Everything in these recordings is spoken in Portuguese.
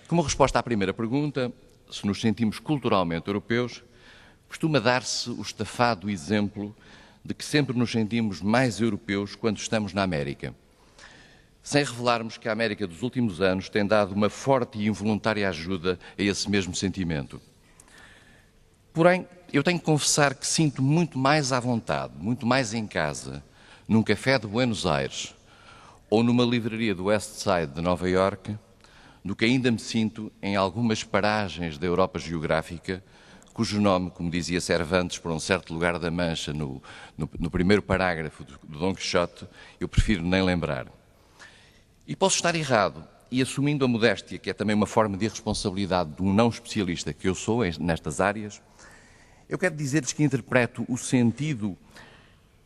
Como resposta à primeira pergunta, se nos sentimos culturalmente europeus, costuma dar-se o estafado exemplo de que sempre nos sentimos mais europeus quando estamos na América, sem revelarmos que a América dos últimos anos tem dado uma forte e involuntária ajuda a esse mesmo sentimento. Porém, eu tenho que confessar que sinto muito mais à vontade, muito mais em casa, num café de Buenos Aires ou numa livraria do West Side de Nova Iorque, do que ainda me sinto em algumas paragens da Europa geográfica, cujo nome, como dizia Cervantes, por um certo lugar da Mancha, no primeiro parágrafo do Dom Quixote, eu prefiro nem lembrar. E posso estar errado, e assumindo a modéstia, que é também uma forma de irresponsabilidade de um não especialista que eu sou nestas áreas, eu quero dizer-lhes que interpreto o sentido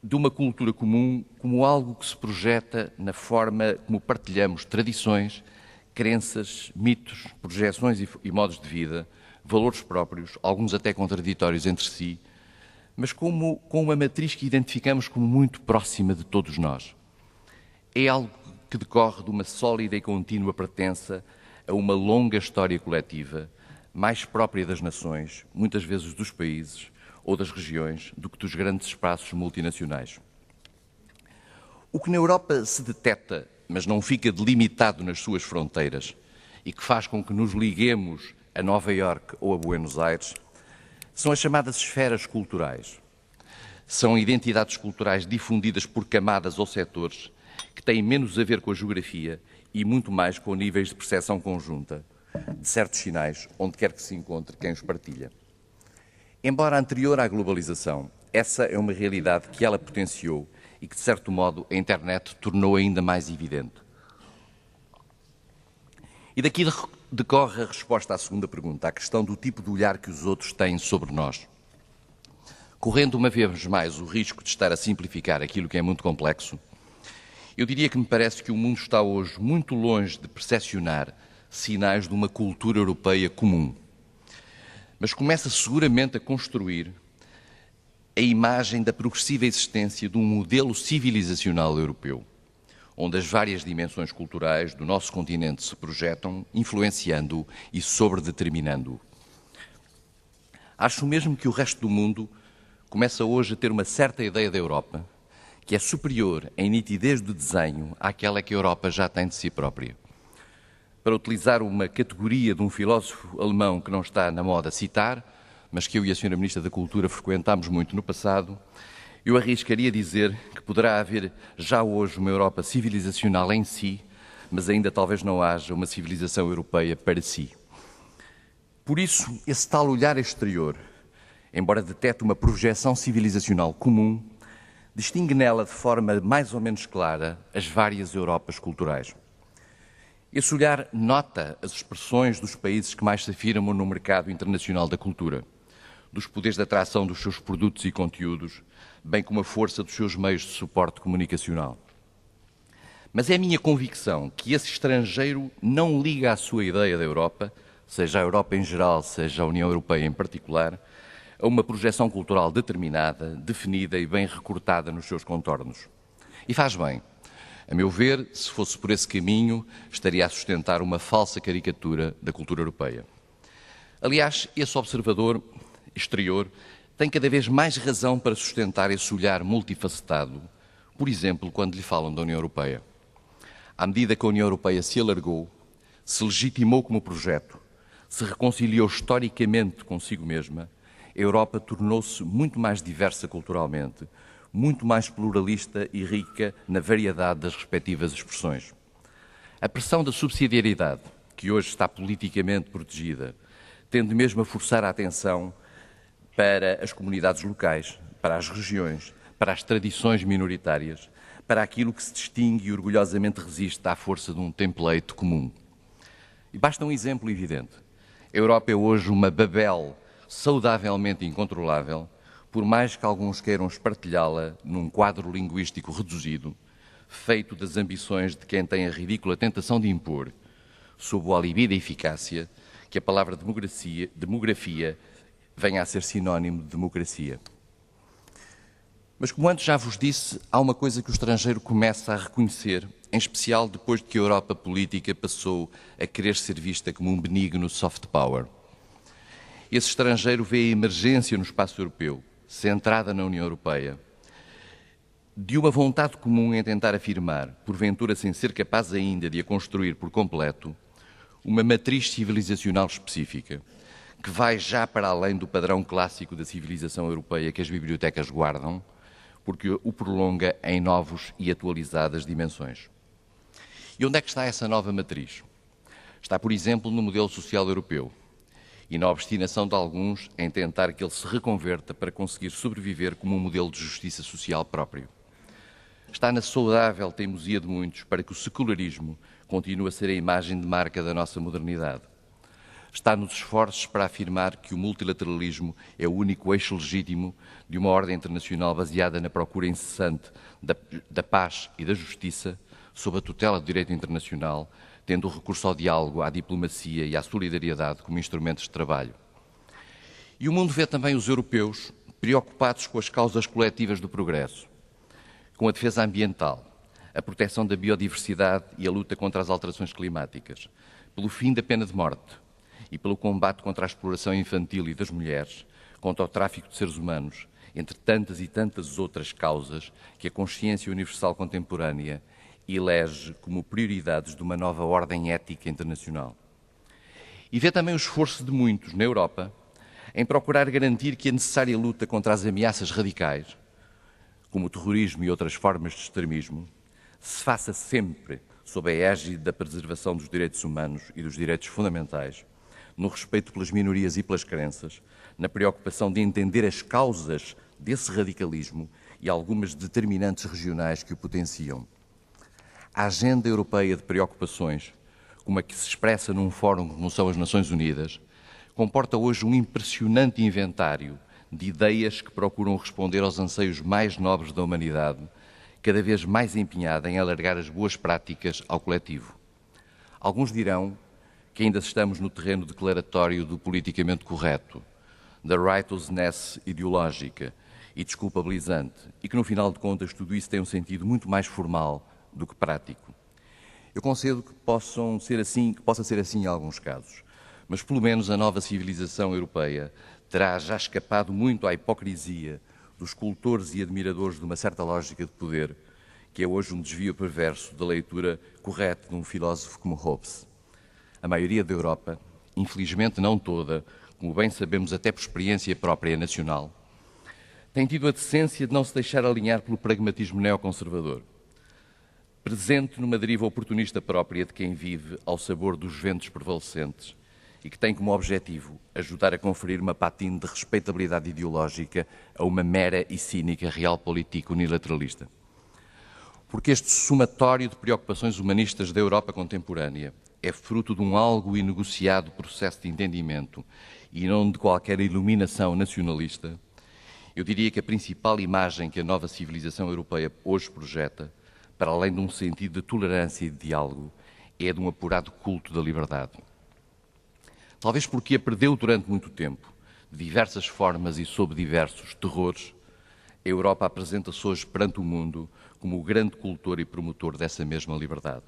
de uma cultura comum como algo que se projeta na forma como partilhamos tradições, crenças, mitos, projeções e modos de vida, valores próprios, alguns até contraditórios entre si, mas com uma matriz que identificamos como muito próxima de todos nós. É algo que decorre de uma sólida e contínua pertença a uma longa história coletiva, mais própria das nações, muitas vezes dos países ou das regiões, do que dos grandes espaços multinacionais. O que na Europa se detecta, mas não fica delimitado nas suas fronteiras, e que faz com que nos liguemos a Nova Iorque ou a Buenos Aires, são as chamadas esferas culturais. São identidades culturais difundidas por camadas ou setores que têm menos a ver com a geografia e muito mais com níveis de percepção conjunta de certos sinais, onde quer que se encontre quem os partilha. Embora anterior à globalização, essa é uma realidade que ela potenciou e que, de certo modo, a internet tornou ainda mais evidente. E daqui decorre a resposta à segunda pergunta, à questão do tipo de olhar que os outros têm sobre nós. Correndo uma vez mais o risco de estar a simplificar aquilo que é muito complexo, eu diria que me parece que o mundo está hoje muito longe de percepcionar sinais de uma cultura europeia comum, mas começa seguramente a construir a imagem da progressiva existência de um modelo civilizacional europeu, onde as várias dimensões culturais do nosso continente se projetam, influenciando-o e sobredeterminando-o. Acho mesmo que o resto do mundo começa hoje a ter uma certa ideia da Europa, que é superior em nitidez do desenho àquela que a Europa já tem de si própria. Para utilizar uma categoria de um filósofo alemão que não está na moda citar, mas que eu e a Sra. Ministra da Cultura frequentámos muito no passado, eu arriscaria dizer que poderá haver já hoje uma Europa civilizacional em si, mas ainda talvez não haja uma civilização europeia para si. Por isso, esse tal olhar exterior, embora detete uma projeção civilizacional comum, distingue nela de forma mais ou menos clara as várias Europas culturais. Esse olhar nota as expressões dos países que mais se afirmam no mercado internacional da cultura, dos poderes de atração dos seus produtos e conteúdos, bem como a força dos seus meios de suporte comunicacional. Mas é a minha convicção que esse estrangeiro não liga a sua ideia da Europa, seja a Europa em geral, seja a União Europeia em particular, a uma projeção cultural determinada, definida e bem recortada nos seus contornos. E faz bem. A meu ver, se fosse por esse caminho, estaria a sustentar uma falsa caricatura da cultura europeia. Aliás, esse observador exterior tem cada vez mais razão para sustentar esse olhar multifacetado, por exemplo, quando lhe falam da União Europeia. À medida que a União Europeia se alargou, se legitimou como projeto, se reconciliou historicamente consigo mesma, a Europa tornou-se muito mais diversa culturalmente, muito mais pluralista e rica na variedade das respectivas expressões. A pressão da subsidiariedade, que hoje está politicamente protegida, tende mesmo a forçar a atenção para as comunidades locais, para as regiões, para as tradições minoritárias, para aquilo que se distingue e orgulhosamente resiste à força de um template comum. E basta um exemplo evidente. A Europa é hoje uma Babel saudavelmente incontrolável, por mais que alguns queiram espartilhá-la num quadro linguístico reduzido, feito das ambições de quem tem a ridícula tentação de impor, sob o alibi da eficácia, que a palavra demografia venha a ser sinónimo de democracia. Mas, como antes já vos disse, há uma coisa que o estrangeiro começa a reconhecer em especial depois de que a Europa política passou a querer ser vista como um benigno soft power. Esse estrangeiro vê a emergência no espaço europeu, centrada na União Europeia, de uma vontade comum em tentar afirmar, porventura sem ser capaz ainda de a construir por completo, uma matriz civilizacional específica, que vai já para além do padrão clássico da civilização europeia que as bibliotecas guardam, porque o prolonga em novos e atualizadas dimensões. E onde é que está essa nova matriz? Está, por exemplo, no modelo social europeu e na obstinação de alguns em tentar que ele se reconverta para conseguir sobreviver como um modelo de justiça social próprio. Está na saudável teimosia de muitos para que o secularismo continue a ser a imagem de marca da nossa modernidade. Está nos esforços para afirmar que o multilateralismo é o único eixo legítimo de uma ordem internacional baseada na procura incessante da paz e da justiça, sob a tutela do direito internacional, tendo o recurso ao diálogo, à diplomacia e à solidariedade como instrumentos de trabalho. E o mundo vê também os europeus preocupados com as causas coletivas do progresso, com a defesa ambiental, a proteção da biodiversidade e a luta contra as alterações climáticas, pelo fim da pena de morte e pelo combate contra a exploração infantil e das mulheres, contra o tráfico de seres humanos, entre tantas e tantas outras causas que a consciência universal contemporânea elege como prioridades de uma nova ordem ética internacional. E vê também o esforço de muitos, na Europa, em procurar garantir que a necessária luta contra as ameaças radicais, como o terrorismo e outras formas de extremismo, se faça sempre sob a égide da preservação dos direitos humanos e dos direitos fundamentais, no respeito pelas minorias e pelas crenças, na preocupação de entender as causas desse radicalismo e algumas determinantes regionais que o potenciam. A agenda europeia de preocupações, como a que se expressa num fórum como são as Nações Unidas, comporta hoje um impressionante inventário de ideias que procuram responder aos anseios mais nobres da humanidade, cada vez mais empenhada em alargar as boas práticas ao coletivo. Alguns dirão que ainda estamos no terreno declaratório do politicamente correto, da righteousness ideológica e desculpabilizante, e que, no final de contas, tudo isso tem um sentido muito mais formal do que prático. Eu concedo que possa ser assim em alguns casos, mas pelo menos a nova civilização europeia terá já escapado muito à hipocrisia dos cultores e admiradores de uma certa lógica de poder, que é hoje um desvio perverso da leitura correta de um filósofo como Hobbes. A maioria da Europa, infelizmente não toda, como bem sabemos até por experiência própria nacional, tem tido a decência de não se deixar alinhar pelo pragmatismo neoconservador, presente numa deriva oportunista própria de quem vive ao sabor dos ventos prevalecentes e que tem como objetivo ajudar a conferir uma patina de respeitabilidade ideológica a uma mera e cínica realpolitik unilateralista. Porque este somatório de preocupações humanistas da Europa contemporânea é fruto de um algo inegociado processo de entendimento e não de qualquer iluminação nacionalista, eu diria que a principal imagem que a nova civilização europeia hoje projeta, para além de um sentido de tolerância e de diálogo, é de um apurado culto da liberdade. Talvez porque a perdeu durante muito tempo, de diversas formas e sob diversos terrores, a Europa apresenta-se hoje perante o mundo como o grande cultor e promotor dessa mesma liberdade.